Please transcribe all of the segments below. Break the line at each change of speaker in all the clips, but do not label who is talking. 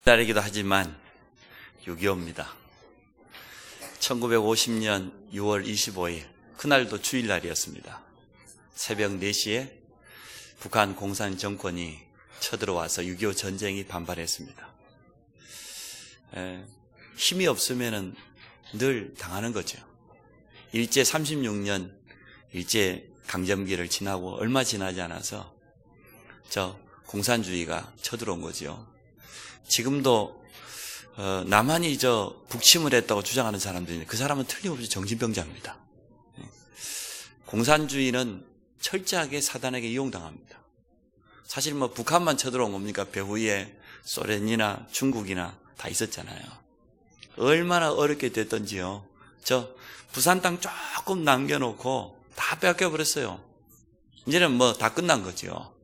날이기도 하지만 6.25입니다. 1950년 6월 25일 그날도 주일날이었습니다. 새벽 4시에 북한 공산 정권이 쳐들어와서 6.25 전쟁이 반발했습니다. 힘이 없으면 늘 당하는 거죠. 일제 36년 일제 강점기를 지나고 얼마 지나지 않아서 공산주의가 쳐들어온 거죠. 지금도 남한이 북침을 했다고 주장하는 사람들이 그 사람은 틀림없이 정신병자입니다. 공산주의는 철저하게 사단에게 이용당합니다. 사실 북한만 쳐들어온 겁니까? 배후에 소련이나 중국이나 다 있었잖아요. 얼마나 어렵게 됐던지요. 부산 땅 조금 남겨놓고 다 뺏겨버렸어요. 이제는 다 끝난 거죠.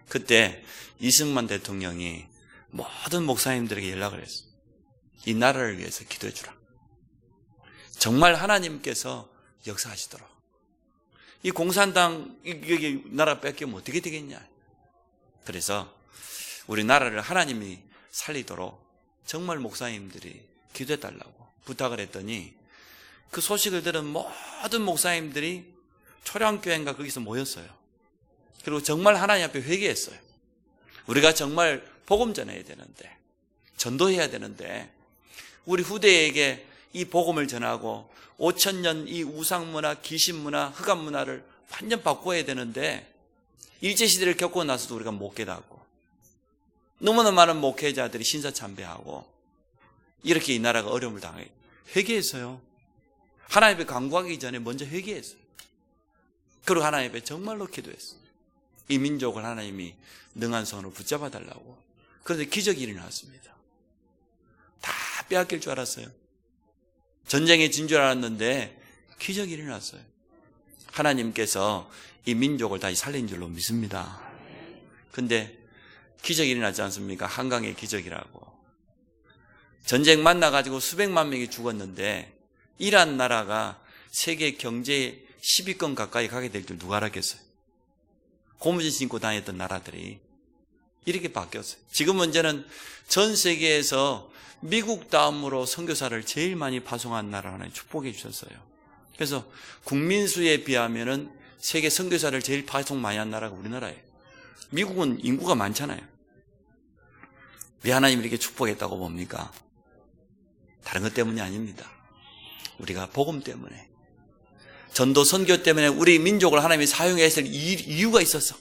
그때 이승만 대통령이 모든 목사님들에게 연락을 했어요. 이 나라를 위해서 기도해 주라. 정말 하나님께서 역사하시도록. 이 공산당 여기 나라 뺏기면 어떻게 되겠냐. 그래서 우리 나라를 하나님이 살리도록 정말 목사님들이 기도해 달라고 부탁을 했더니 그 소식을 들은 모든 목사님들이 초량교회인가 거기서 모였어요. 그리고 정말 하나님 앞에 회개했어요. 우리가 정말 복음 전해야 되는데, 전도해야 되는데, 우리 후대에게 이 복음을 전하고 5,000년 이 우상문화, 귀신문화, 흑암문화를 완전 바꿔야 되는데 일제시대를 겪고 나서도 우리가 못 깨닫고 너무나 많은 목회자들이 신사참배하고 이렇게 이 나라가 어려움을 당해 회개했어요. 하나님 앞에 간구하기 전에 먼저 회개했어요. 그리고 하나님 앞에 정말로 기도했어요. 이 민족을 하나님이 능한 손으로 붙잡아 달라고. 그런데 기적이 일어났습니다. 다 빼앗길 줄 알았어요. 전쟁에 진 줄 알았는데 기적이 일어났어요. 하나님께서 이 민족을 다시 살린 줄로 믿습니다. 근데 기적이 일어나지 않습니까? 한강의 기적이라고. 전쟁 만나가지고 수백만 명이 죽었는데 이란 나라가 세계 경제 10위권 가까이 가게 될 줄 누가 알았겠어요? 고무신 신고 다녔던 나라들이 이렇게 바뀌었어요. 지금 문제는 전 세계에서 미국 다음으로 선교사를 제일 많이 파송한 나라 하나님 축복해 주셨어요. 그래서 국민 수에 비하면은 세계 선교사를 제일 파송 많이 한 나라가 우리나라예요. 미국은 인구가 많잖아요. 왜 하나님 이렇게 축복했다고 봅니까? 다른 것 때문이 아닙니다. 우리가 복음 때문에, 전도 선교 때문에 우리 민족을 하나님이 사용해야 할 이유가 있어서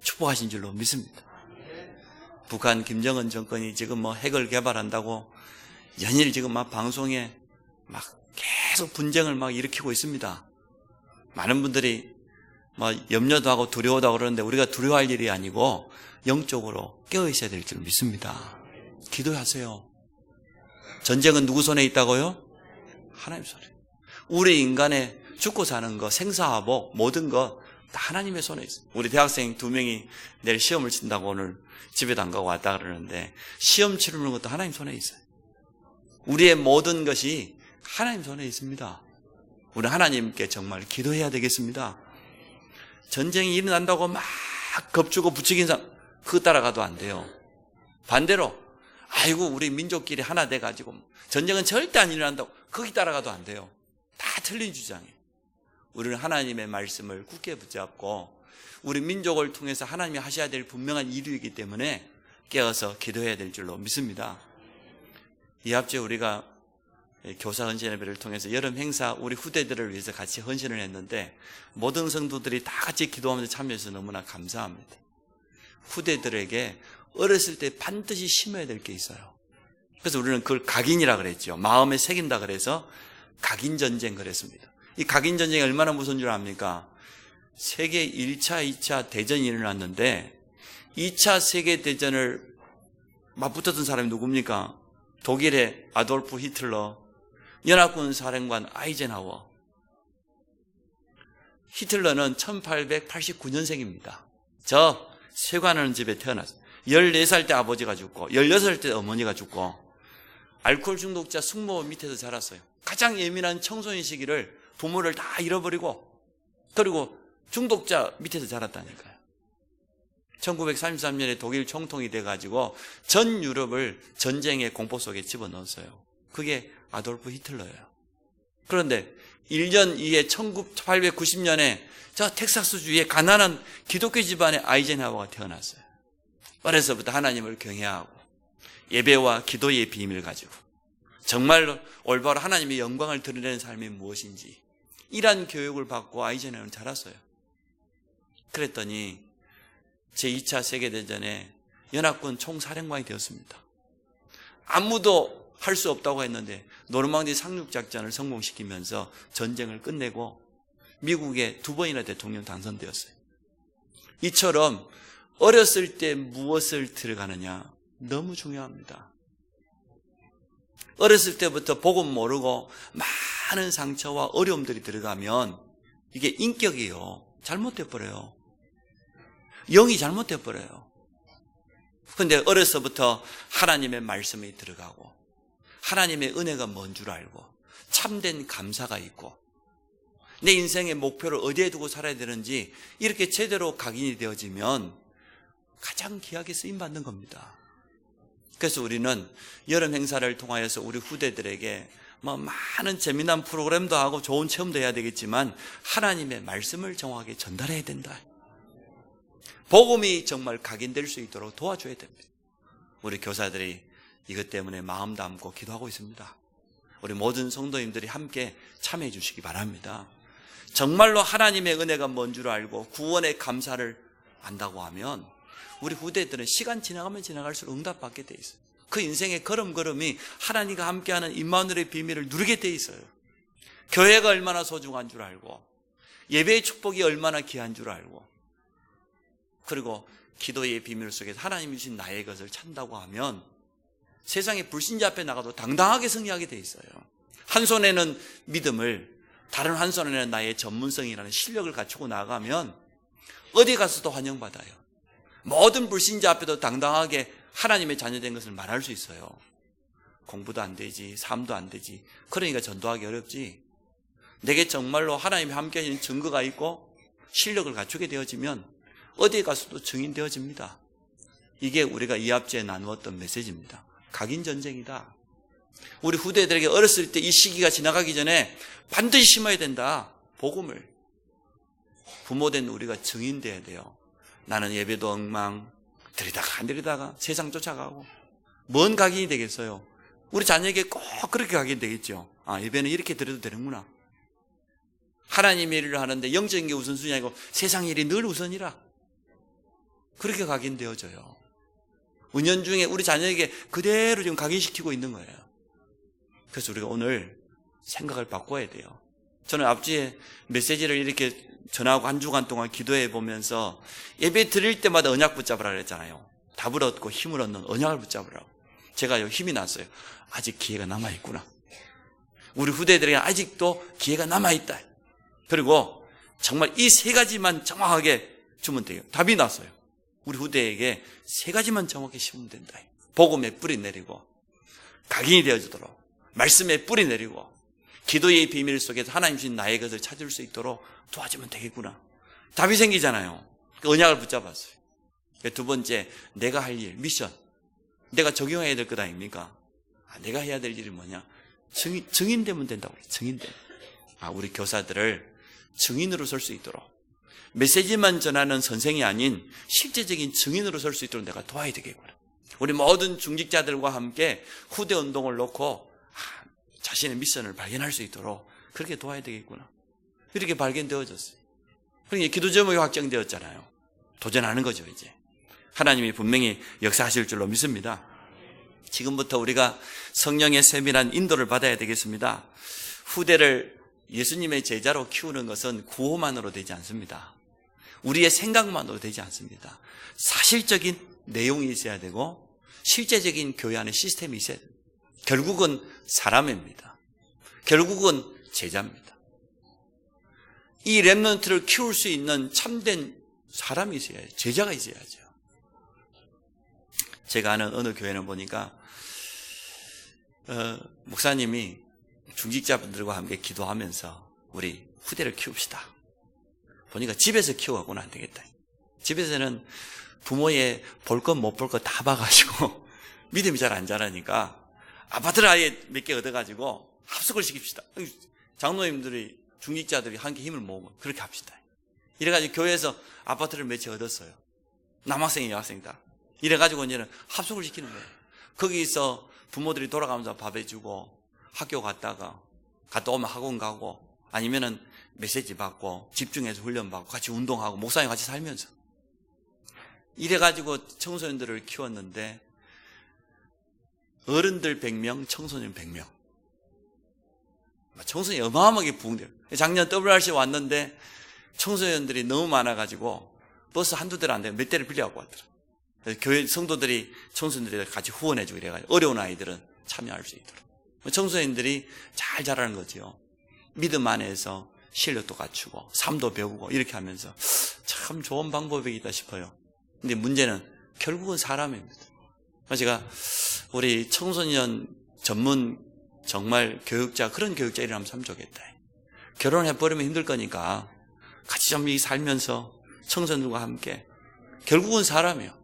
축복하신 줄로 믿습니다. 북한 김정은 정권이 지금 핵을 개발한다고 연일 지금 방송에 계속 분쟁을 일으키고 있습니다. 많은 분들이 염려도 하고 두려워도 하고 그러는데 우리가 두려워할 일이 아니고 영적으로 깨어 있어야 될 줄 믿습니다. 기도하세요. 전쟁은 누구 손에 있다고요? 하나님 손에. 우리 인간의 죽고 사는 거, 생사화복, 모든 거 다 하나님의 손에 있어요. 우리 대학생 2명이 내일 시험을 친다고 오늘 집에도 안 가고 왔다 그러는데 시험 치르는 것도 하나님 손에 있어요. 우리의 모든 것이 하나님 손에 있습니다. 우리 하나님께 정말 기도해야 되겠습니다. 전쟁이 일어난다고 막 겁주고 부추긴 사람 그거 따라가도 안 돼요. 반대로 아이고 우리 민족끼리 하나 돼가지고 전쟁은 절대 안 일어난다고 거기 따라가도 안 돼요. 다 틀린 주장이에요. 우리는 하나님의 말씀을 굳게 붙잡고 우리 민족을 통해서 하나님이 하셔야 될 분명한 일이기 때문에 깨어서 기도해야 될 줄로 믿습니다. 이 앞에 우리가 교사 헌신 예배를 통해서 여름 행사 우리 후대들을 위해서 같이 헌신을 했는데 모든 성도들이 다 같이 기도하면서 참여해서 너무나 감사합니다. 후대들에게 어렸을 때 반드시 심어야 될 게 있어요. 그래서 우리는 그걸 각인이라 그랬죠. 마음에 새긴다 그래서 각인전쟁 그랬습니다. 이 각인전쟁이 얼마나 무서운 줄 압니까? 세계 1차, 2차 대전이 일어났는데 2차 세계대전을 맞붙었던 사람이 누굽니까? 독일의 아돌프 히틀러, 연합군 사령관 아이젠하워. 히틀러는 1889년생입니다. 저 쇠관하는 집에 태어났어요. 14살 때 아버지가 죽고 16살 때 어머니가 죽고 알코올 중독자 숙모 밑에서 자랐어요. 가장 예민한 청소년 시기를 부모를 다 잃어버리고 그리고 중독자 밑에서 자랐다니까요. 1933년에 독일 총통이 돼가지고 전 유럽을 전쟁의 공포 속에 집어넣었어요. 그게 아돌프 히틀러예요. 그런데 1년 이에 1890년에 저 텍사스주의 가난한 기독교 집안의 아이젠하워가 태어났어요. 어려서부터 하나님을 경외하고 예배와 기도의 비밀을 가지고 정말로 올바로 하나님의 영광을 드러내는 삶이 무엇인지 이러한 교육을 받고 아이젠하워는 자랐어요. 그랬더니 제2차 세계대전에 연합군 총사령관이 되었습니다. 아무도 할 수 없다고 했는데 노르망디 상륙작전을 성공시키면서 전쟁을 끝내고 미국의 2번이나 대통령 당선되었어요. 이처럼 어렸을 때 무엇을 들어가느냐 너무 중요합니다. 어렸을 때부터 복음 모르고 많은 상처와 어려움들이 들어가면 이게 인격이요 잘못돼 버려요. 영이 잘못돼 버려요. 그런데 어려서부터 하나님의 말씀이 들어가고 하나님의 은혜가 뭔 줄 알고 참된 감사가 있고 내 인생의 목표를 어디에 두고 살아야 되는지 이렇게 제대로 각인이 되어지면 가장 귀하게 쓰임받는 겁니다. 그래서 우리는 여름 행사를 통하여서 우리 후대들에게 많은 재미난 프로그램도 하고 좋은 체험도 해야 되겠지만 하나님의 말씀을 정확하게 전달해야 된다. 복음이 정말 각인될 수 있도록 도와줘야 됩니다. 우리 교사들이 이것 때문에 마음 담고 기도하고 있습니다. 우리 모든 성도님들이 함께 참여해 주시기 바랍니다. 정말로 하나님의 은혜가 뭔 줄 알고 구원의 감사를 안다고 하면 우리 후대들은 시간 지나가면 지나갈수록 응답받게 돼 있어요. 그 인생의 걸음걸음이 하나님과 함께하는 임마누엘의 비밀을 누리게 돼 있어요. 교회가 얼마나 소중한 줄 알고 예배의 축복이 얼마나 귀한 줄 알고 그리고 기도의 비밀 속에서 하나님이 주신 나의 것을 찾는다고 하면 세상의 불신자 앞에 나가도 당당하게 승리하게 돼 있어요. 한 손에는 믿음을 다른 한 손에는 나의 전문성이라는 실력을 갖추고 나가면 어디 가서도 환영받아요. 모든 불신자 앞에도 당당하게 하나님의 자녀된 것을 말할 수 있어요. 공부도 안 되지, 삶도 안 되지. 그러니까 전도하기 어렵지. 내게 정말로 하나님이 함께 하시는 증거가 있고 실력을 갖추게 되어지면 어디에 가서도 증인되어집니다. 이게 우리가 이 앞주에 나누었던 메시지입니다. 각인 전쟁이다. 우리 후대들에게 어렸을 때 이 시기가 지나가기 전에 반드시 심어야 된다. 복음을. 부모된 우리가 증인돼야 돼요. 나는 예배도 엉망, 들이다가 안 들이다가 세상 쫓아가고 뭔 각인이 되겠어요? 우리 자녀에게 꼭 그렇게 각인되겠죠. 아, 예배는 이렇게 드려도 되는구나. 하나님의 일을 하는데 영적인 게 우선순위 아니고 세상 일이 늘 우선이라. 그렇게 각인되어져요. 은연중에 우리 자녀에게 그대로 지금 각인시키고 있는 거예요. 그래서 우리가 오늘 생각을 바꿔야 돼요. 저는 앞주에 메시지를 이렇게 전하고 한 주간 동안 기도해 보면서 예배 드릴 때마다 언약 붙잡으라 그랬잖아요. 답을 얻고 힘을 얻는 언약을 붙잡으라고. 제가 힘이 났어요. 아직 기회가 남아있구나. 우리 후대들에게 아직도 기회가 남아있다. 그리고 정말 이 세 가지만 정확하게 주면 돼요. 답이 났어요. 우리 후대에게 세 가지만 정확히 심으면 된다. 복음에 뿌리 내리고 각인이 되어지도록 말씀에 뿌리 내리고 기도의 비밀 속에서 하나님 주신 나의 것을 찾을 수 있도록 도와주면 되겠구나. 답이 생기잖아요. 언약을 붙잡았어요. 두 번째, 내가 할 일, 미션. 내가 적용해야 될 것 아닙니까? 내가 해야 될 일이 뭐냐? 증인 되면 된다고 그래요. 증인되면. 우리 교사들을 증인으로 설 수 있도록 메시지만 전하는 선생이 아닌 실제적인 증인으로 설 수 있도록 내가 도와야 되겠구나. 우리 모든 중직자들과 함께 후대 운동을 놓고 자신의 미션을 발견할 수 있도록 그렇게 도와야 되겠구나. 이렇게 발견되어졌어요. 그러니까 기도 제목이 확정되었잖아요. 도전하는 거죠, 이제. 하나님이 분명히 역사하실 줄로 믿습니다. 지금부터 우리가 성령의 세밀한 인도를 받아야 되겠습니다. 후대를 예수님의 제자로 키우는 것은 구호만으로 되지 않습니다. 우리의 생각만으로 되지 않습니다. 사실적인 내용이 있어야 되고 실제적인 교회 안에 시스템이 있어야 됩니다. 결국은 사람입니다. 결국은 제자입니다. 이 렘넌트를 키울 수 있는 참된 사람이 있어야죠. 제자가 있어야죠. 제가 아는 어느 교회는 보니까 목사님이 중직자분들과 함께 기도하면서 우리 후대를 키웁시다. 보니까 집에서 키워가고는 안 되겠다. 집에서는 부모의 볼 것 못 볼 것 다 봐가지고 믿음이 잘 안 자라니까 아파트를 아예 몇 개 얻어가지고 합숙을 시킵시다. 장로님들이, 중직자들이 함께 힘을 모으고 그렇게 합시다. 이래가지고 교회에서 아파트를 몇 채 얻었어요. 남학생이 여학생 다. 이래가지고 이제는 합숙을 시키는 거예요. 거기서 부모들이 돌아가면서 밥 해주고 학교 갔다 오면 학원 가고 아니면은 메시지 받고 집중해서 훈련 받고 같이 운동하고 목사님 같이 살면서 이래가지고 청소년들을 키웠는데 어른들 100명, 청소년 100명. 청소년이 어마어마하게 부흥돼요. 작년 WRC 왔는데 청소년들이 너무 많아가지고 버스 한두 대를 안 되고 몇 대를 빌려갖고 왔더라. 그래서 교회 성도들이 청소년들이 같이 후원해주고 이래가지고 어려운 아이들은 참여할 수 있도록. 청소년들이 잘 자라는 거죠. 믿음 안에서 실력도 갖추고 삶도 배우고 이렇게 하면서 참 좋은 방법이겠다 싶어요. 근데 문제는 결국은 사람입니다. 제가 우리 청소년 전문 정말 교육자, 그런 교육자 일을 하면 참 좋겠다. 결혼해버리면 힘들 거니까 같이 좀 살면서 청소년들과 함께 결국은 사람이에요.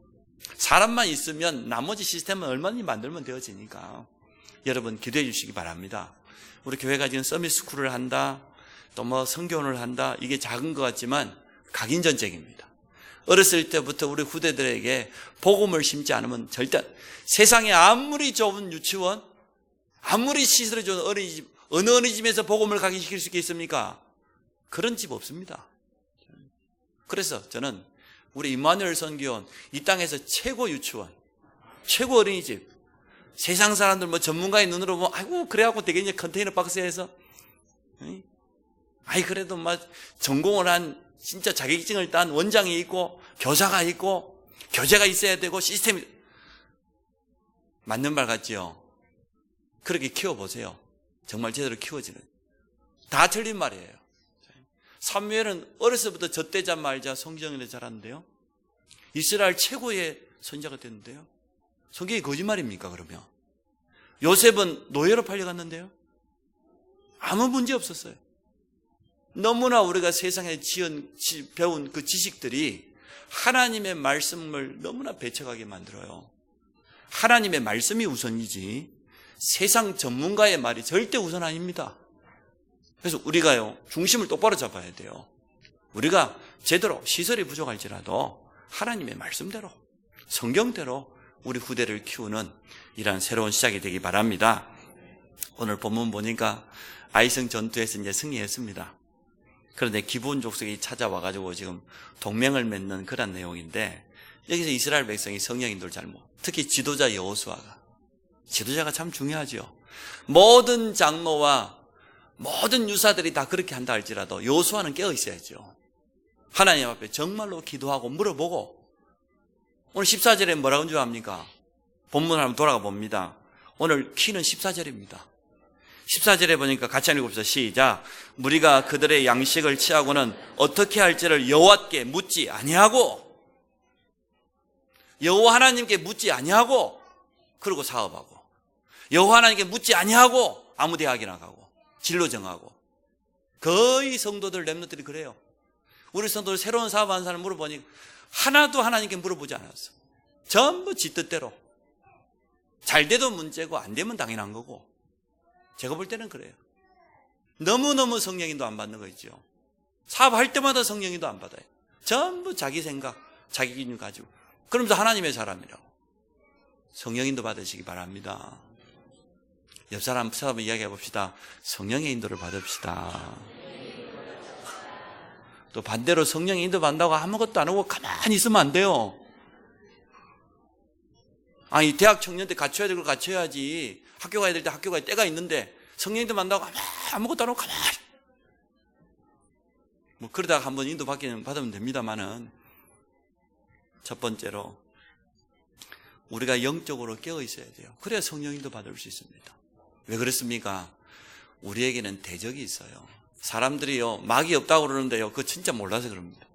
사람만 있으면 나머지 시스템은 얼마든지 만들면 되어지니까 여러분 기도해 주시기 바랍니다. 우리 교회가 지금 서밋스쿨을 한다, 또 뭐 성교원을 한다, 이게 작은 것 같지만 각인전쟁입니다. 어렸을 때부터 우리 후대들에게 복음을 심지 않으면 절대, 세상에 아무리 좋은 유치원, 아무리 시설이 좋은 어린이집, 어느 어린이집에서 복음을 각인시킬 수 있겠습니까? 그런 집 없습니다. 그래서 저는 우리 임마누엘 선교원, 이 땅에서 최고 유치원, 최고 어린이집, 세상 사람들 뭐 전문가의 눈으로 보면 아이고 그래갖고 되겠냐, 컨테이너 박스에서. 아이 그래도 막 전공을 한 진짜 자격증을 딴 원장이 있고 교사가 있고 교재가 있어야 되고 시스템이 맞는 말 같지요? 그렇게 키워보세요. 정말 제대로 키워지는. 다 틀린 말이에요. 사무엘은 어려서부터 젖대자 말자 성경에 자랐는데요. 이스라엘 최고의 선지자가 됐는데요. 성경이 거짓말입니까 그러면? 요셉은 노예로 팔려갔는데요. 아무 문제 없었어요. 너무나 우리가 세상에 배운 그 지식들이 하나님의 말씀을 너무나 배척하게 만들어요. 하나님의 말씀이 우선이지 세상 전문가의 말이 절대 우선 아닙니다. 그래서 우리가요, 중심을 똑바로 잡아야 돼요. 우리가 제대로 시설이 부족할지라도 하나님의 말씀대로, 성경대로 우리 후대를 키우는 이러한 새로운 시작이 되기 바랍니다. 오늘 본문 보니까 아이성 전투에서 이제 승리했습니다. 그런데 기브온 족속이 찾아와가지고 지금 동맹을 맺는 그런 내용인데, 여기서 이스라엘 백성이 성령 인도를 잘못, 특히 지도자 여호수아가, 지도자가 참 중요하죠. 모든 장로와 모든 유사들이 다 그렇게 한다 할지라도 여호수아는 깨어 있어야죠. 하나님 앞에 정말로 기도하고 물어보고. 오늘 14절에 뭐라고 줄 압니까? 본문을 한번 돌아가 봅니다. 오늘 키는 14절입니다. 14절에 보니까 같이 읽읍시다. 시작. 무리가 그들의 양식을 취하고는 어떻게 할지를 여호와께 묻지 아니하고, 여호와 하나님께 묻지 아니하고, 그러고 사업하고, 여호와 하나님께 묻지 아니하고 아무 대학이나 가고 진로 정하고. 거의 성도들 렘넌트들이 그래요. 우리 성도들 새로운 사업하는 사람 물어보니 하나도 하나님께 물어보지 않았어. 전부 지 뜻대로. 잘 돼도 문제고 안 되면 당연한 거고. 제가 볼 때는 그래요. 너무너무 성령인도 안 받는 거 있죠. 사업할 때마다 성령인도 안 받아요. 전부 자기 생각, 자기 기준 가지고. 그러면서 하나님의 사람이라고. 성령인도 받으시기 바랍니다. 옆 사람 이야기해 봅시다. 성령의 인도를 받읍시다. 또 반대로 성령의 인도 받는다고 아무것도 안 하고 가만히 있으면 안 돼요. 아니, 대학 청년 때 갖춰야 될 걸 갖춰야지. 학교 가야 될 때 학교 가야 때가 있는데 성령 인도 받는다고 아무것도 안 하고 가만히. 뭐 그러다가 한번 인도 받으면 됩니다만은, 첫 번째로 우리가 영적으로 깨어 있어야 돼요. 그래야 성령 인도 받을 수 있습니다. 왜 그렇습니까? 우리에게는 대적이 있어요. 사람들이요, 막이 없다고 그러는데요, 그거 진짜 몰라서 그럽니다.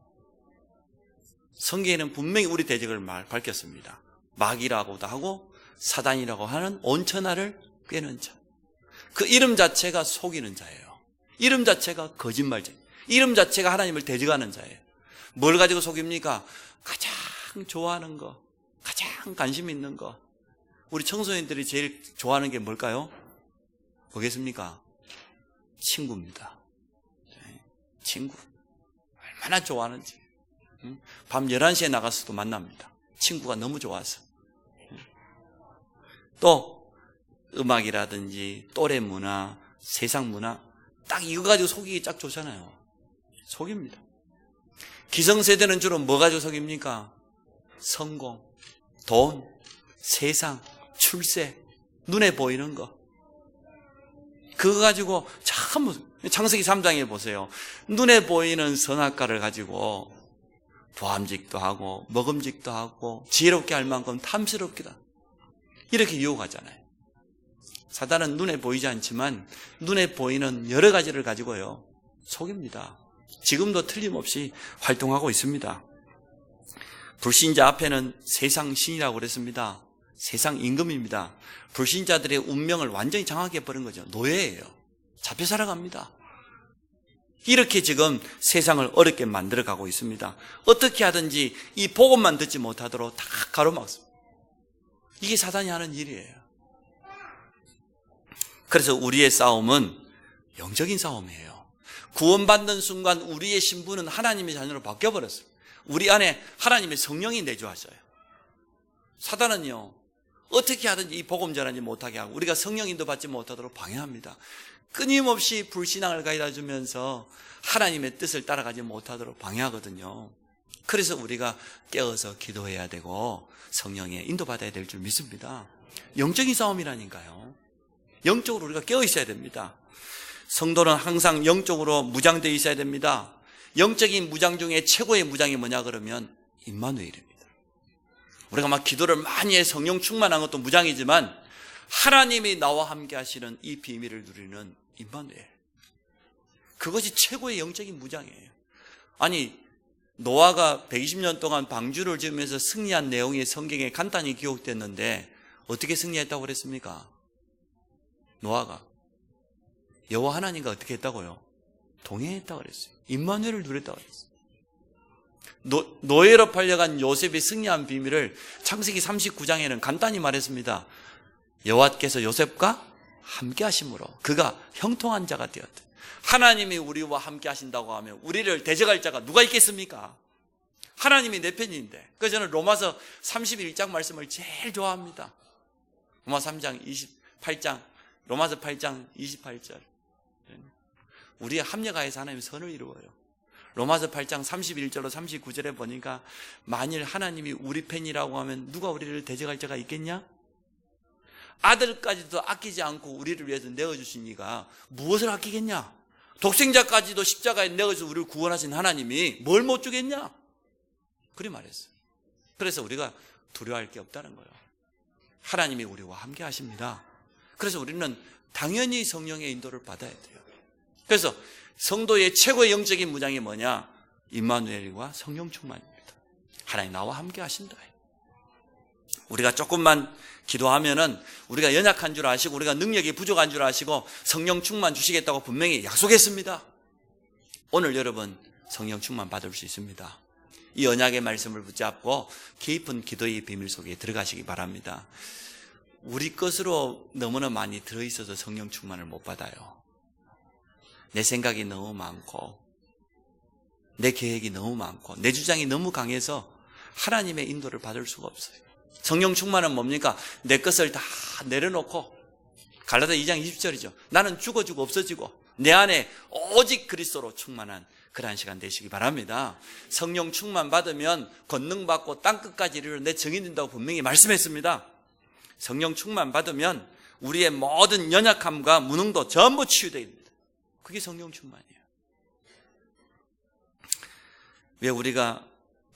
성경에는 분명히 우리 대적을 밝혔습니다. 마귀라고도 하고 사단이라고 하는 온천하를 꿰는 자. 그 이름 자체가 속이는 자예요. 이름 자체가 거짓말자. 이름 자체가 하나님을 대적하는 자예요. 뭘 가지고 속입니까? 가장 좋아하는 거, 가장 관심 있는 거. 우리 청소년들이 제일 좋아하는 게 뭘까요? 뭐겠습니까? 친구입니다. 친구. 얼마나 좋아하는지. 밤 11시에 나가서도 만납니다. 친구가 너무 좋아서. 또 음악이라든지 또래 문화, 세상 문화, 딱 이거 가지고 속이기 딱 좋잖아요. 속입니다. 기성세대는 주로 뭐 가지고 속입니까? 성공, 돈, 세상, 출세, 눈에 보이는 거. 그거 가지고 참, 창세기 3장에 보세요. 눈에 보이는 선악과를 가지고 도함직도 하고 먹음직도 하고 지혜롭게 할 만큼 탐스럽기다. 이렇게 유혹하잖아요. 사단은 눈에 보이지 않지만 눈에 보이는 여러 가지를 가지고요 속입니다. 지금도 틀림없이 활동하고 있습니다. 불신자 앞에는 세상 신이라고 그랬습니다. 세상 임금입니다. 불신자들의 운명을 완전히 장악해 버린 거죠. 노예예요. 잡혀 살아갑니다. 이렇게 지금 세상을 어렵게 만들어가고 있습니다. 어떻게 하든지 이 복음만 듣지 못하도록 다 가로막습니다. 이게 사단이 하는 일이에요. 그래서 우리의 싸움은 영적인 싸움이에요. 구원받는 순간 우리의 신분은 하나님의 자녀로 바뀌어버렸어요. 우리 안에 하나님의 성령이 내주하셔요. 사단은요 어떻게 하든지 이 복음 전하지 못하게 하고 우리가 성령 인도 받지 못하도록 방해합니다. 끊임없이 불신앙을 가져다 주면서 하나님의 뜻을 따라가지 못하도록 방해하거든요. 그래서 우리가 깨어서 기도해야 되고 성령에 인도받아야 될 줄 믿습니다. 영적인 싸움이라니까요. 영적으로 우리가 깨어 있어야 됩니다. 성도는 항상 영적으로 무장되어 있어야 됩니다. 영적인 무장 중에 최고의 무장이 뭐냐 그러면 임마누엘입니다. 우리가 막 기도를 많이 해 성령 충만한 것도 무장이지만 하나님이 나와 함께 하시는 이 비밀을 누리는 임마누엘, 그것이 최고의 영적인 무장이에요. 아니 노아가 120년 동안 방주를 지으면서 승리한 내용이 성경에 간단히 기록됐는데 어떻게 승리했다고 그랬습니까? 노아가 여호와 하나님과 어떻게 했다고요? 동행했다고 그랬어요. 임마누엘을 누렸다고 그랬어요. 노예로 팔려간 요셉이 승리한 비밀을 창세기 39장에는 간단히 말했습니다. 여호와께서 요셉과 함께 하심으로 그가 형통한 자가 되었다. 하나님이 우리와 함께 하신다고 하면 우리를 대적할 자가 누가 있겠습니까? 하나님이 내 편인데. 그래서 저는 로마서 31장 말씀을 제일 좋아합니다. 로마서 3장 28장, 로마서 8장 28절. 우리의 합력하여서 하나님의 선을 이루어요. 로마서 8장 31절로 39절에 보니까 만일 하나님이 우리 편이라고 하면 누가 우리를 대적할 자가 있겠냐? 아들까지도 아끼지 않고 우리를 위해서 내어주신 이가 무엇을 아끼겠냐? 독생자까지도 십자가에 내어서 우리를 구원하신 하나님이 뭘 못 주겠냐? 그리 말했어요. 그래서 우리가 두려워할 게 없다는 거예요. 하나님이 우리와 함께 하십니다. 그래서 우리는 당연히 성령의 인도를 받아야 돼요. 그래서 성도의 최고의 영적인 무장이 뭐냐? 임마누엘과 성령 충만입니다. 하나님 나와 함께 하신다. 우리가 조금만 기도하면은 우리가 연약한 줄 아시고 우리가 능력이 부족한 줄 아시고 성령 충만 주시겠다고 분명히 약속했습니다. 오늘 여러분 성령 충만 받을 수 있습니다. 이 언약의 말씀을 붙잡고 깊은 기도의 비밀 속에 들어가시기 바랍니다. 우리 것으로 너무나 많이 들어있어서 성령 충만을 못 받아요. 내 생각이 너무 많고 내 계획이 너무 많고 내 주장이 너무 강해서 하나님의 인도를 받을 수가 없어요. 성령 충만은 뭡니까? 내 것을 다 내려놓고, 갈라디아 2장 20절이죠. 나는 죽어지고 없어지고 내 안에 오직 그리스도로 충만한 그러한 시간 되시기 바랍니다. 성령 충만 받으면 권능 받고 땅끝까지 이르러 내 증인 된다고 분명히 말씀했습니다. 성령 충만 받으면 우리의 모든 연약함과 무능도 전부 치유됩니다. 그게 성령 충만이에요. 왜 우리가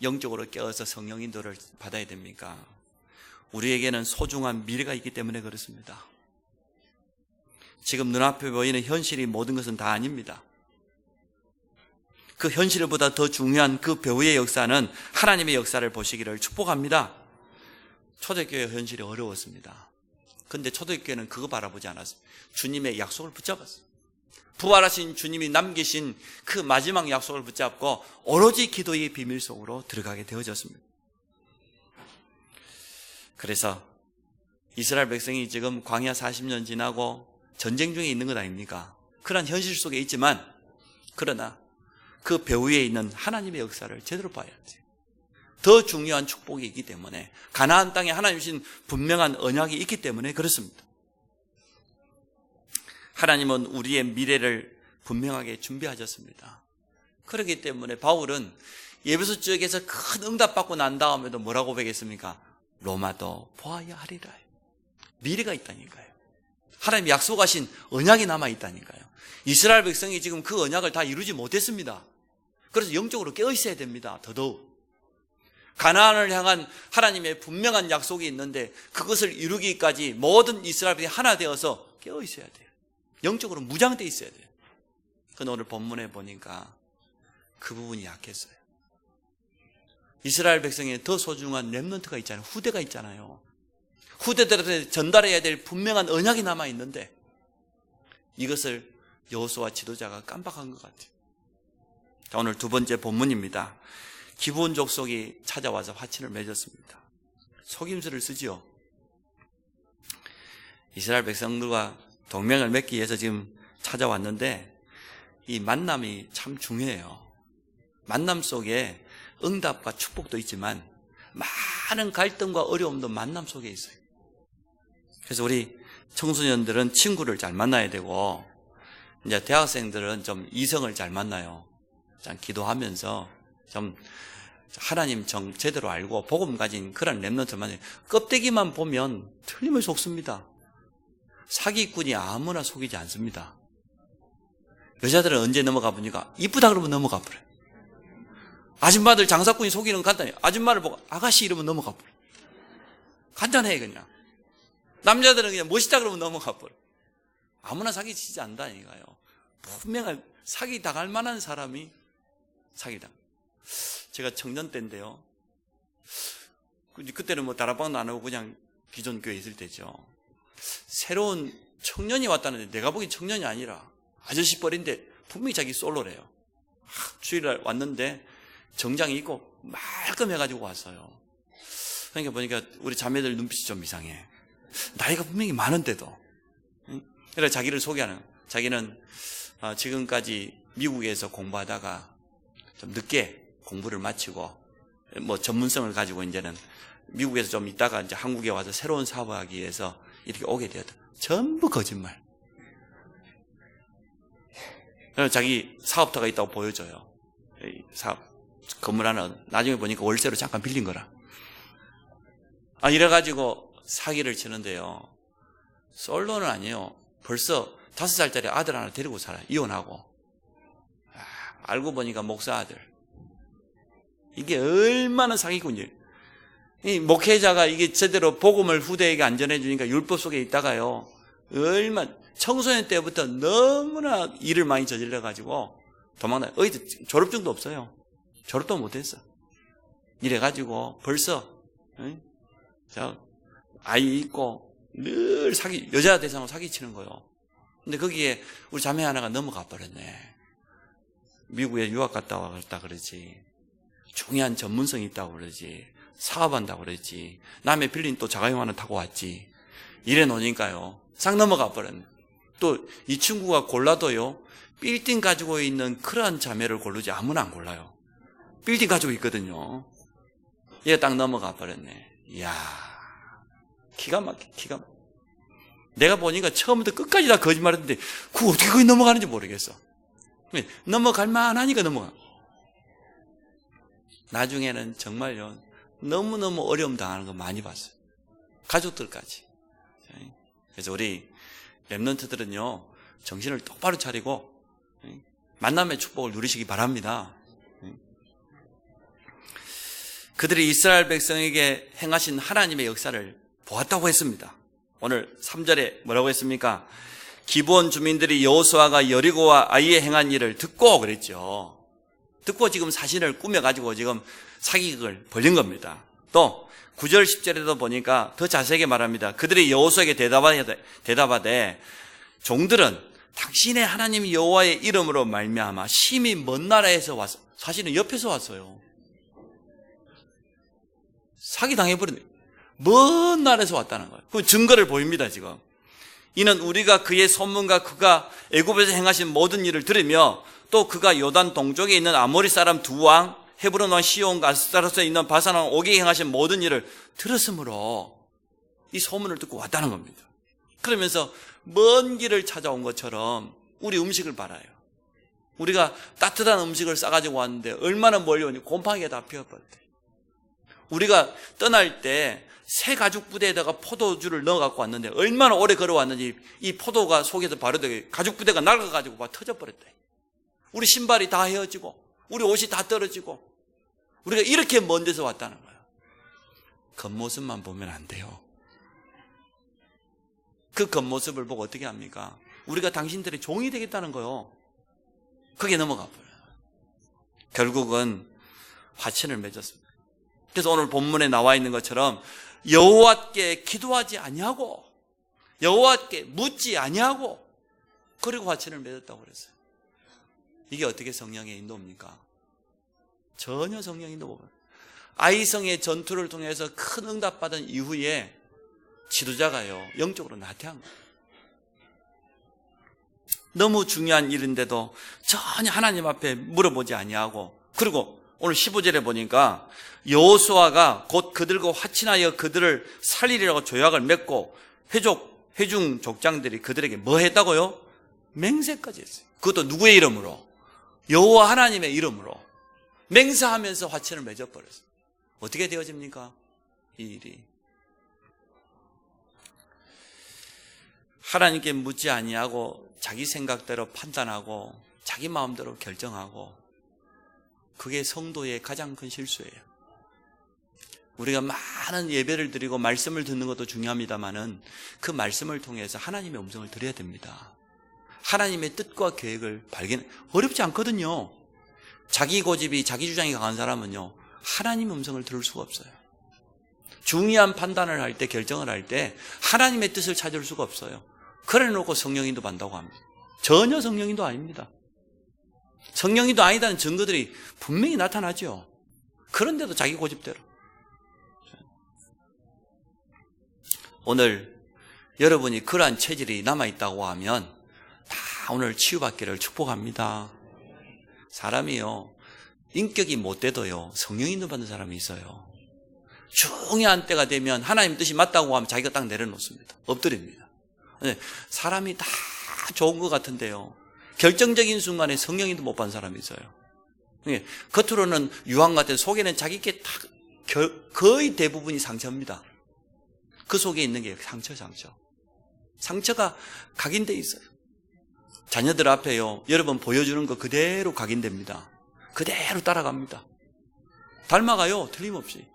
영적으로 깨어서 성령 인도를 받아야 됩니까? 우리에게는 소중한 미래가 있기 때문에 그렇습니다. 지금 눈앞에 보이는 현실이 모든 것은 다 아닙니다. 그 현실보다 더 중요한 그 배후의 역사는 하나님의 역사를 보시기를 축복합니다. 초대교회 현실이 어려웠습니다. 그런데 초대교회는 그거 바라보지 않았습니다. 주님의 약속을 붙잡았어요. 부활하신 주님이 남기신 그 마지막 약속을 붙잡고 오로지 기도의 비밀 속으로 들어가게 되어졌습니다. 그래서 이스라엘 백성이 지금 광야 40년 지나고 전쟁 중에 있는 것 아닙니까? 그런 현실 속에 있지만, 그러나 그 배후에 있는 하나님의 역사를 제대로 봐야지. 더 중요한 축복이 있기 때문에, 가나안 땅에 하나님 주신 분명한 언약이 있기 때문에 그렇습니다. 하나님은 우리의 미래를 분명하게 준비하셨습니다. 그렇기 때문에 바울은 에베소 지역에서 큰 응답받고 난 다음에도 뭐라고 고백했습니까? 로마도 보아야 하리라. 미래가 있다니까요. 하나님이 약속하신 언약이 남아있다니까요. 이스라엘 백성이 지금 그 언약을 다 이루지 못했습니다. 그래서 영적으로 깨어 있어야 됩니다. 더더욱 가나안을 향한 하나님의 분명한 약속이 있는데, 그것을 이루기까지 모든 이스라엘 백성이 하나 되어서 깨어 있어야 돼요. 영적으로 무장되어 있어야 돼요. 그런데 오늘 본문에 보니까 그 부분이 약했어요. 이스라엘 백성에 더 소중한 렘넌트가 있잖아요. 후대가 있잖아요. 후대들한테 전달해야 될 분명한 언약이 남아있는데, 이것을 여호수아 지도자가 깜빡한 것 같아요. 자, 오늘 두 번째 본문입니다. 기브온 족속이 찾아와서 화친을 맺었습니다. 속임수를 쓰지요. 이스라엘 백성들과 동맹을 맺기 위해서 지금 찾아왔는데, 이 만남이 참 중요해요. 만남 속에 응답과 축복도 있지만 많은 갈등과 어려움도 만남 속에 있어요. 그래서 우리 청소년들은 친구를 잘 만나야 되고, 이제 대학생들은 좀 이성을 잘 만나요. 참 기도하면서 좀 하나님 정 제대로 알고 복음 가진 그런 렘넌트를 만나요. 껍데기만 보면 틀림없이 속습니다. 사기꾼이 아무나 속이지 않습니다. 여자들은 언제 넘어가 보니까 이쁘다 그러면 넘어가 버려요. 아줌마들 장사꾼이 속이는 건 간단해요. 아줌마를 보고 아가씨 이러면 넘어가 버려요. 간단해 그냥. 남자들은 그냥 멋있다 그러면 넘어가 버려요. 아무나 사기치지 않다니까요. 분명한 사기 당할 만한 사람이 사기당. 제가 청년 때인데요. 그때는 뭐 다락방도 안 하고 그냥 기존 교회에 있을 때죠. 새로운 청년이 왔다는데 내가 보기엔 청년이 아니라 아저씨 뻘인데 분명히 자기 솔로래요. 주일날 왔는데 정장이 입고 말끔해가지고 왔어요. 그러니까 보니까 우리 자매들 눈빛이 좀 이상해. 나이가 분명히 많은데도. 그래서 자기를 소개하는, 자기는 지금까지 미국에서 공부하다가 좀 늦게 공부를 마치고 뭐 전문성을 가지고 이제는 미국에서 좀 있다가 이제 한국에 와서 새로운 사업을 하기 위해서 이렇게 오게 되었다. 전부 거짓말. 그래서 자기 사업터가 있다고 보여줘요. 사업 건물 하나 나중에 보니까 월세로 잠깐 빌린 거라. 이래가지고 사기를 치는데요. 솔로는 아니에요. 벌써 5살짜리 아들 하나 데리고 살아요. 이혼하고. 알고 보니까 목사 아들. 이게 얼마나 사기꾼이에요. 이 목회자가 이게 제대로 복음을 후대에게 안 전해주니까 율법 속에 있다가요. 청소년 때부터 너무나 일을 많이 저질러가지고 도망나요. 졸업증도 없어요. 졸업도 못했어. 이래가지고 벌써 아이 있고 늘 여자 대상으로 사기치는 거예요. 근데 거기에 우리 자매 하나가 넘어가 버렸네. 미국에 유학 갔다 왔다 그러지. 중요한 전문성이 있다고 그러지. 사업한다고 그러지. 남의 빌린 또 자가용 하나 타고 왔지. 이래 놓으니까요. 싹 넘어가 버렸네. 또 이 친구가 골라도요. 빌딩 가지고 있는 그러한 자매를 고르지 아무나 안 골라요. 빌딩 가지고 있거든요. 얘가 딱 넘어가 버렸네. 이야, 기가 막혀. 내가 보니까 처음부터 끝까지 다 거짓말했는데 그거 어떻게 거기 넘어가는지 모르겠어. 넘어갈 만하니까 넘어가. 나중에는 정말요 너무너무 어려움 당하는 거 많이 봤어요. 가족들까지. 그래서 우리 렘넌트들은요 정신을 똑바로 차리고 만남의 축복을 누리시기 바랍니다. 그들이 이스라엘 백성에게 행하신 하나님의 역사를 보았다고 했습니다. 오늘 3절에 뭐라고 했습니까? 기브온 주민들이 여호수아가 여리고와 아이에 행한 일을 듣고 그랬죠. 듣고 지금 사신을 꾸며가지고 지금 사기극을 벌린 겁니다. 또 9절 10절에도 보니까 더 자세하게 말합니다. 그들이 여호수아에게 대답하되 종들은 당신의 하나님 여호와의 이름으로 말미암아 심히 먼 나라에서 왔어. 사실은 옆에서 왔어요. 사기 당해버렸네. 먼 나라에서 왔다는 거예요. 그 증거를 보입니다. 지금 이는 우리가 그의 소문과 그가 애굽에서 행하신 모든 일을 들으며 또 그가 요단 동쪽에 있는 아모리 사람 두 왕 헤브론 왕 시온과 아스타로스에 있는 바산 왕 오게 행하신 모든 일을 들었으므로 이 소문을 듣고 왔다는 겁니다. 그러면서 먼 길을 찾아온 것처럼 우리 음식을 팔아요. 우리가 따뜻한 음식을 싸가지고 왔는데 얼마나 멀리 오니 곰팡이가 다 피어버렸대. 우리가 떠날 때 새 가죽 부대에다가 포도주를 넣어갖고 왔는데 얼마나 오래 걸어왔는지 이 포도가 속에서 바르게 가죽 부대가 낡아가지고 막 터져버렸대. 우리 신발이 다 헤어지고 우리 옷이 다 떨어지고 우리가 이렇게 먼 데서 왔다는 거예요. 겉모습만 보면 안 돼요. 그 겉모습을 보고 어떻게 합니까? 우리가 당신들의 종이 되겠다는 거예요. 그게 넘어가 버려요. 결국은 화친을 맺었습니다. 그래서 오늘 본문에 나와 있는 것처럼 여호와께 기도하지 아니하고 여호와께 묻지 아니하고 그리고 화친을 맺었다고 그랬어요. 이게 어떻게 성령의 인도입니까? 전혀 성령의 인도 못 받아요. 아이성의 전투를 통해서 큰 응답받은 이후에 지도자가요 영적으로 나태한 거예요. 너무 중요한 일인데도 전혀 하나님 앞에 물어보지 아니하고 그리고 오늘 15절에 보니까 여호수아가 곧 그들과 화친하여 그들을 살리리라고 조약을 맺고 회중 족장들이 그들에게 뭐 했다고요? 맹세까지 했어요. 그것도 누구의 이름으로? 여호와 하나님의 이름으로 맹세하면서 화친을 맺어버렸어요. 어떻게 되어집니까? 이 일이 하나님께 묻지 아니하고 자기 생각대로 판단하고 자기 마음대로 결정하고 그게 성도의 가장 큰 실수예요. 우리가 많은 예배를 드리고 말씀을 듣는 것도 중요합니다만은 그 말씀을 통해서 하나님의 음성을 들어야 됩니다. 하나님의 뜻과 계획을 어렵지 않거든요. 자기 고집이 자기 주장이 강한 사람은요 하나님의 음성을 들을 수가 없어요. 중요한 판단을 할 때 결정을 할 때 하나님의 뜻을 찾을 수가 없어요. 그래 놓고 성령인도 받는다고 합니다. 전혀 성령인도 아닙니다. 성령인도 아니다는 증거들이 분명히 나타나죠. 그런데도 자기 고집대로. 오늘 여러분이 그러한 체질이 남아있다고 하면 다 오늘 치유받기를 축복합니다. 사람이요 인격이 못돼도요 성령인도 받는 사람이 있어요. 중요한 때가 되면 하나님 뜻이 맞다고 하면 자기가 딱 내려놓습니다. 엎드립니다. 사람이 다 좋은 것 같은데요 결정적인 순간에 성령인도 못 받는 사람이 있어요. 겉으로는 유황 같은 속에는 자기께 거의 대부분이 상처입니다. 그 속에 있는 게 상처가 각인돼 있어요. 자녀들 앞에요 여러분 보여주는 거 그대로 각인됩니다. 그대로 따라갑니다. 닮아가요 틀림없이.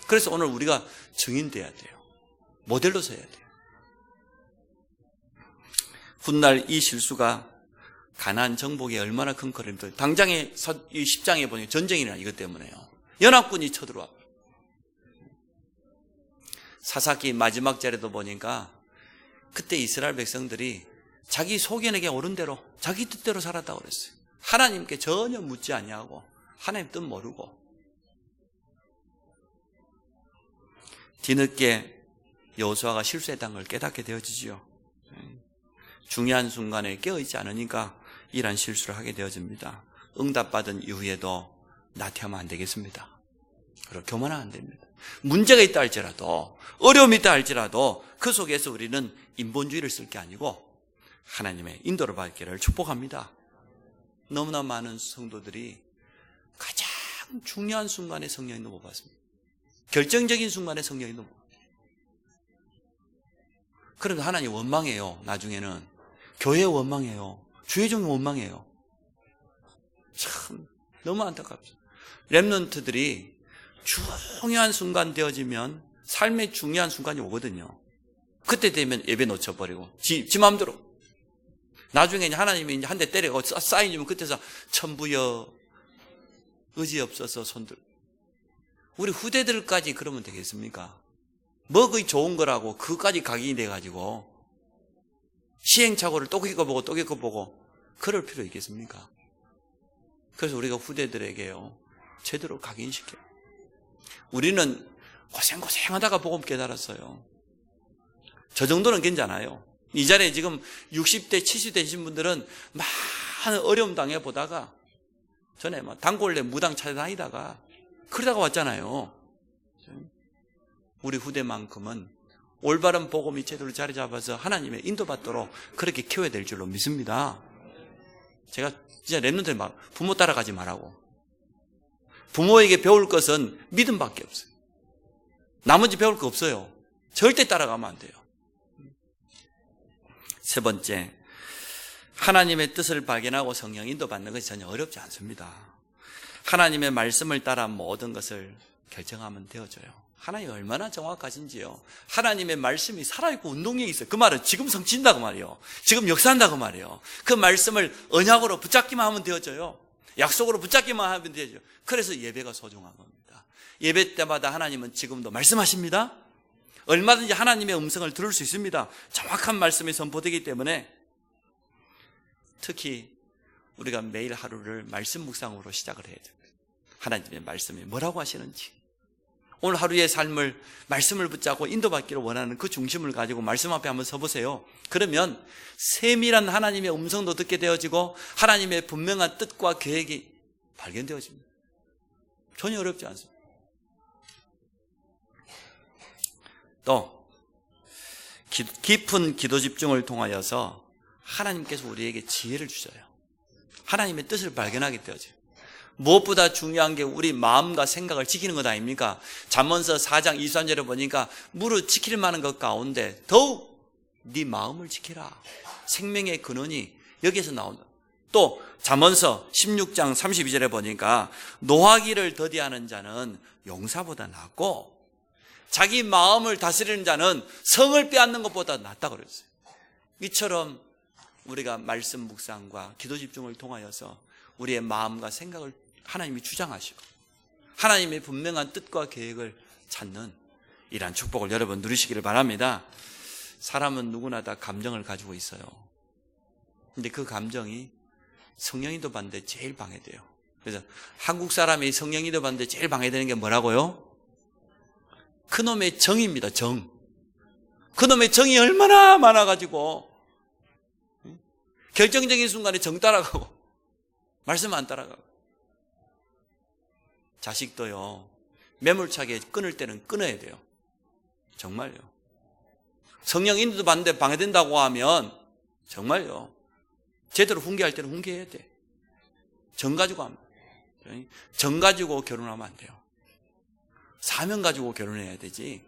그래서 오늘 우리가 증인 돼야 돼요. 모델로 서야 돼요. 훗날 이 실수가 가나안 정복에 얼마나 큰 거림도 당장에 이 10장에 보니 전쟁이나 이것 때문에요. 연합군이 쳐들어와. 사사기 마지막 절에도 보니까 그때 이스라엘 백성들이 자기 소견에게 옳은 대로 자기 뜻대로 살았다고 그랬어요. 하나님께 전혀 묻지 아니하고 하나님 뜻 모르고. 뒤늦게 여호수아가 실수했다는 걸 깨닫게 되어지지요. 중요한 순간에 깨어있지 않으니까 이러한 실수를 하게 되어집니다. 응답받은 이후에도 나태하면 안 되겠습니다. 그리고 교만하면 안 됩니다. 문제가 있다 할지라도 어려움이 있다 할지라도 그 속에서 우리는 인본주의를 쓸 게 아니고 하나님의 인도를 받기를 축복합니다. 너무나 많은 성도들이 가장 중요한 순간에 성령인도 못 받습니다. 결정적인 순간에 성령인도 못 받습니다. 그런데 하나님 원망해요. 나중에는 교회 원망해요. 주의 종이 원망해요. 참 너무 안타깝죠. 렘넌트들이 중요한 순간 되어지면 삶의 중요한 순간이 오거든요. 그때 되면 예배 놓쳐버리고 지 마음대로. 나중에 하나님이 이제 한 대 때리고 사인 주면 그때서 천부여 의지 없어서 손들. 우리 후대들까지 그러면 되겠습니까? 뭐 그게 좋은 거라고 그까지 각인이 돼가지고 시행착오를 또 겪어보고 또 겪어보고 그럴 필요 있겠습니까? 그래서 우리가 후대들에게요, 제대로 각인시켜요. 우리는 고생하다가 복음 깨달았어요. 저 정도는 괜찮아요. 이 자리에 지금 60대, 70대 되신 분들은 많은 어려움 당해보다가 전에 막 단골레 무당 찾아다니다가 그러다가 왔잖아요. 우리 후대만큼은 올바른 복음이 제대로 자리 잡아서 하나님의 인도받도록 그렇게 키워야 될 줄로 믿습니다. 제가 진짜 랩런들 막 부모 따라가지 말라고. 부모에게 배울 것은 믿음밖에 없어요. 나머지 배울 거 없어요. 절대 따라가면 안 돼요. 세 번째, 하나님의 뜻을 발견하고 성령 인도받는 것이 전혀 어렵지 않습니다. 하나님의 말씀을 따라 모든 것을 결정하면 되어져요. 하나님이 얼마나 정확하신지요. 하나님의 말씀이 살아있고 운동력이 있어요. 그 말은 지금 성취한다고 말이에요. 지금 역사한다고 말이에요. 그 말씀을 언약으로 붙잡기만 하면 되어져요. 약속으로 붙잡기만 하면 되죠. 그래서 예배가 소중한 겁니다. 예배 때마다 하나님은 지금도 말씀하십니다. 얼마든지 하나님의 음성을 들을 수 있습니다. 정확한 말씀이 선포되기 때문에 특히 우리가 매일 하루를 말씀 묵상으로 시작을 해야 됩니다. 하나님의 말씀이 뭐라고 하시는지, 오늘 하루의 삶을 말씀을 붙잡고 인도받기를 원하는 그 중심을 가지고 말씀 앞에 한번 서보세요. 그러면 세밀한 하나님의 음성도 듣게 되어지고 하나님의 분명한 뜻과 계획이 발견되어집니다. 전혀 어렵지 않습니다. 또 깊은 기도 집중을 통하여서 하나님께서 우리에게 지혜를 주셔요. 하나님의 뜻을 발견하게 되어져요. 무엇보다 중요한 게 우리 마음과 생각을 지키는 것 아닙니까? 잠언서 4장 23절에 보니까 무릇 지킬 만한 것 가운데 더욱 네 마음을 지키라. 생명의 근원이 여기에서 나온다. 또 잠언서 16장 32절에 보니까 노하기를 더디하는 자는 용사보다 낫고 자기 마음을 다스리는 자는 성을 빼앗는 것보다 낫다고 그랬어요. 이처럼 우리가 말씀 묵상과 기도 집중을 통하여서 우리의 마음과 생각을 하나님이 주장하시고 하나님의 분명한 뜻과 계획을 찾는 이러한 축복을 여러분 누리시기를 바랍니다. 사람은 누구나 다 감정을 가지고 있어요. 근데 그 감정이 성령인도 받는데 제일 방해돼요. 그래서 한국 사람이 성령인도 받는데 제일 방해되는 게 뭐라고요? 그놈의 정입니다. 정. 그놈의 정이 얼마나 많아가지고 결정적인 순간에 정 따라가고 말씀 안 따라가고. 자식도요, 매몰차게 끊을 때는 끊어야 돼요. 정말요. 성령 인도도 받는데 방해된다고 하면 정말요, 제대로 훈계할 때는 훈계해야 돼. 정 가지고 하면, 정 가지고 결혼하면 안 돼요. 사명 가지고 결혼해야 되지.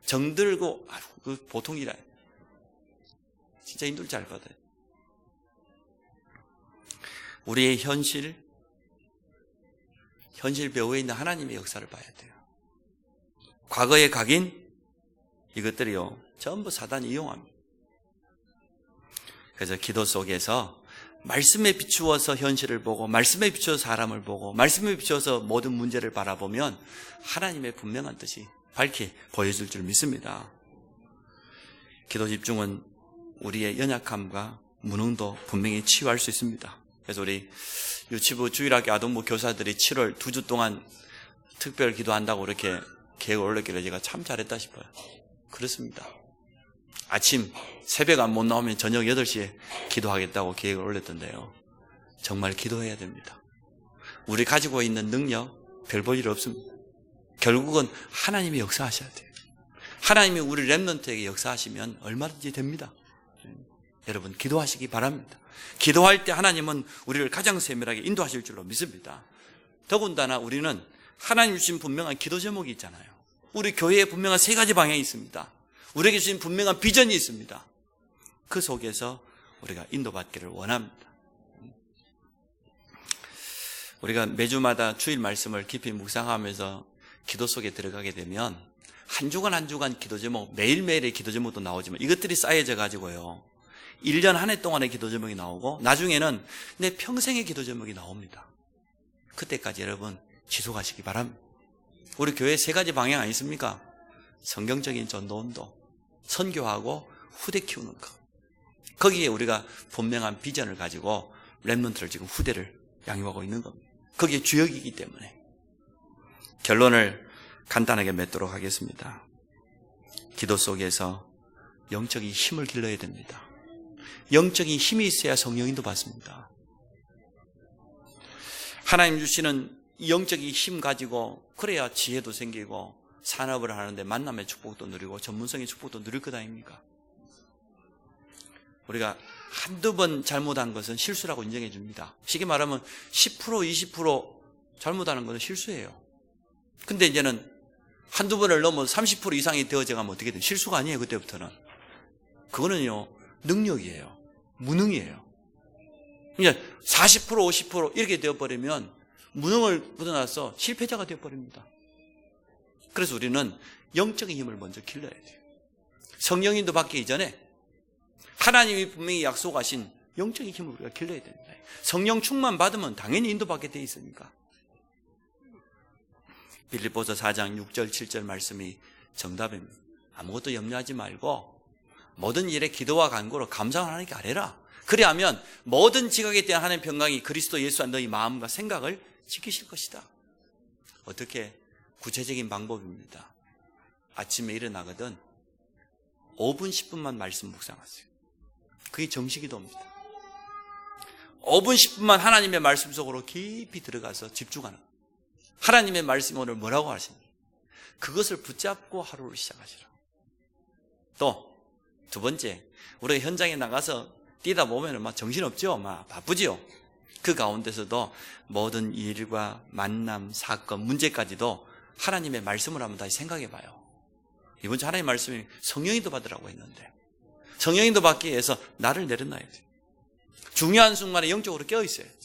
정 들고 그 보통 일 아니에요. 진짜 인도를 잘 받아요. 우리의 현실 배후에 있는 하나님의 역사를 봐야 돼요. 과거의 각인, 이것들이요, 전부 사단이 이용합니다. 그래서 기도 속에서 말씀에 비추어서 현실을 보고, 말씀에 비추어서 사람을 보고, 말씀에 비추어서 모든 문제를 바라보면 하나님의 분명한 뜻이 밝히 보여줄 줄 믿습니다. 기도 집중은 우리의 연약함과 무능도 분명히 치유할 수 있습니다. 그래서 우리 유치부 주일학교 아동부 교사들이 7월 2주 동안 특별 기도한다고 이렇게 계획을 올렸길래 제가 참 잘했다 싶어요. 그렇습니다. 아침 새벽 안 못 나오면 저녁 8시에 기도하겠다고 계획을 올렸던데요. 정말 기도해야 됩니다. 우리 가지고 있는 능력 별 볼 일 없습니다. 결국은 하나님이 역사하셔야 돼요. 하나님이 우리 렘넌트에게 역사하시면 얼마든지 됩니다. 여러분 기도하시기 바랍니다. 기도할 때 하나님은 우리를 가장 세밀하게 인도하실 줄로 믿습니다. 더군다나 우리는 하나님 주신 분명한 기도 제목이 있잖아요. 우리 교회에 분명한 3가지 방향이 있습니다. 우리에게 주신 분명한 비전이 있습니다. 그 속에서 우리가 인도받기를 원합니다. 우리가 매주마다 주일 말씀을 깊이 묵상하면서 기도 속에 들어가게 되면 한 주간 한 주간 기도 제목, 매일매일의 기도 제목도 나오지만 이것들이 쌓여져 가지고요, 1년 한 해 동안의 기도 제목이 나오고 나중에는 내 평생의 기도 제목이 나옵니다. 그때까지 여러분 지속하시기 바랍니다. 우리 교회 3가지 방향 아니십니까? 성경적인 전도운동, 선교하고 후대 키우는 것. 거기에 우리가 분명한 비전을 가지고 렘넌트를 지금 후대를 양육하고 있는 겁니다. 거기에 주역이기 때문에. 결론을 간단하게 맺도록 하겠습니다. 기도 속에서 영적인 힘을 길러야 됩니다. 영적인 힘이 있어야 성령인도 받습니다. 하나님 주시는 영적인 힘 가지고 그래야 지혜도 생기고 산업을 하는데 만남의 축복도 누리고 전문성의 축복도 누릴 것 아닙니까? 우리가 한두 번 잘못한 것은 실수라고 인정해 줍니다. 쉽게 말하면 10%, 20% 잘못하는 것은 실수예요. 근데 이제는 한두 번을 넘어서 30% 이상이 되어져 가면 어떻게 돼요? 실수가 아니에요. 그때부터는. 그거는요, 능력이에요. 무능이에요. 이제 40%, 50% 이렇게 되어버리면 무능을 묻어나서 실패자가 되어버립니다. 그래서 우리는 영적인 힘을 먼저 길러야 돼요. 성령님도 받기 이전에 하나님이 분명히 약속하신 영적인 힘을 우리가 길러야 됩니다. 성령 충만 받으면 당연히 인도받게 돼 있으니까. 빌립보서 4장 6절 7절 말씀이 정답입니다. 아무것도 염려하지 말고 모든 일에 기도와 간구로 감사를 하나님께 아뢰라. 그리하면 모든 지각에 대한 하나님의 평강이 그리스도 예수 안 너희 마음과 생각을 지키실 것이다. 어떻게? 구체적인 방법입니다. 아침에 일어나거든 5분 10분만 말씀 묵상하세요. 그게 정식기도입니다. 5분 10분만 하나님의 말씀 속으로 깊이 들어가서 집중하는, 하나님의 말씀이 오늘 뭐라고 하십니까? 그것을 붙잡고 하루를 시작하시라. 또 두 번째, 우리가 현장에 나가서 뛰다 보면 막 정신없죠? 막 바쁘죠? 그 가운데서도 모든 일과 만남, 사건, 문제까지도 하나님의 말씀을 한번 다시 생각해 봐요. 이번 주 하나님의 말씀이 성령인도 받으라고 했는데 성령인도 받기 위해서 나를 내려놔야 돼요. 중요한 순간에 영적으로 깨어있어야 돼요.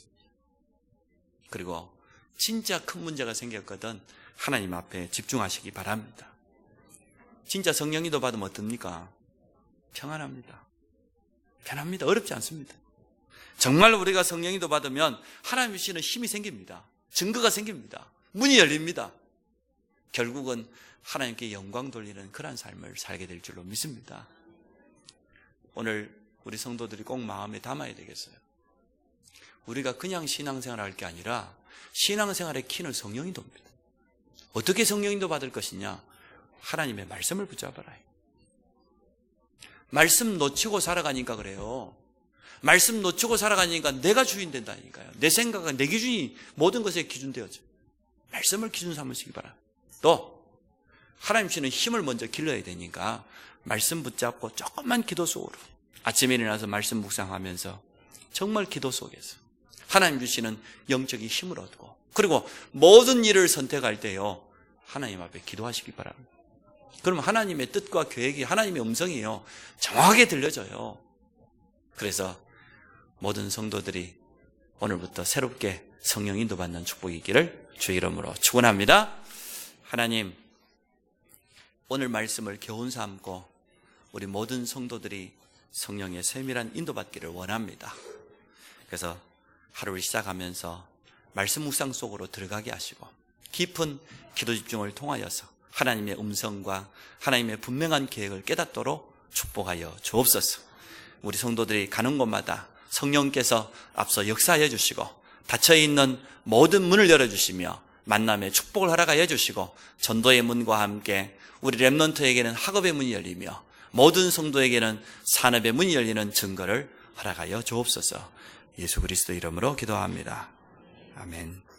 그리고 진짜 큰 문제가 생겼거든 하나님 앞에 집중하시기 바랍니다. 진짜 성령인도 받으면 어떻습니까? 평안합니다. 편합니다. 어렵지 않습니다. 정말 우리가 성령인도 받으면 하나님 주시는 힘이 생깁니다. 증거가 생깁니다. 문이 열립니다. 결국은 하나님께 영광 돌리는 그런 삶을 살게 될 줄로 믿습니다. 오늘 우리 성도들이 꼭 마음에 담아야 되겠어요. 우리가 그냥 신앙생활을 할 게 아니라 신앙생활의 키는 성령인도입니다. 어떻게 성령인도 받을 것이냐? 하나님의 말씀을 붙잡아라. 말씀 놓치고 살아가니까 그래요. 말씀 놓치고 살아가니까 내가 주인 된다니까요. 내 생각은 내 기준이 모든 것의 기준 되어져. 말씀을 기준 삼으시기 바랍니다. 또 하나님 주시는 힘을 먼저 길러야 되니까 말씀 붙잡고 조금만 기도 속으로 아침에 일어나서 말씀 묵상하면서 정말 기도 속에서 하나님 주시는 영적인 힘을 얻고, 그리고 모든 일을 선택할 때요 하나님 앞에 기도하시기 바랍니다. 그러면 하나님의 뜻과 계획이, 하나님의 음성이요 정확하게 들려져요. 그래서 모든 성도들이 오늘부터 새롭게 성령 인도받는 축복이 있기를 주의 이름으로 축원합니다. 하나님, 오늘 말씀을 교훈 삼고 우리 모든 성도들이 성령의 세밀한 인도받기를 원합니다. 그래서 하루를 시작하면서 말씀 묵상 속으로 들어가게 하시고 깊은 기도 집중을 통하여서 하나님의 음성과 하나님의 분명한 계획을 깨닫도록 축복하여 주옵소서. 우리 성도들이 가는 곳마다 성령께서 앞서 역사하여 주시고 닫혀있는 모든 문을 열어주시며 만남의 축복을 허락하여 주시고 전도의 문과 함께 우리 렘넌트에게는 학업의 문이 열리며 모든 성도에게는 산업의 문이 열리는 증거를 허락하여 주옵소서. 예수 그리스도 이름으로 기도합니다. 아멘.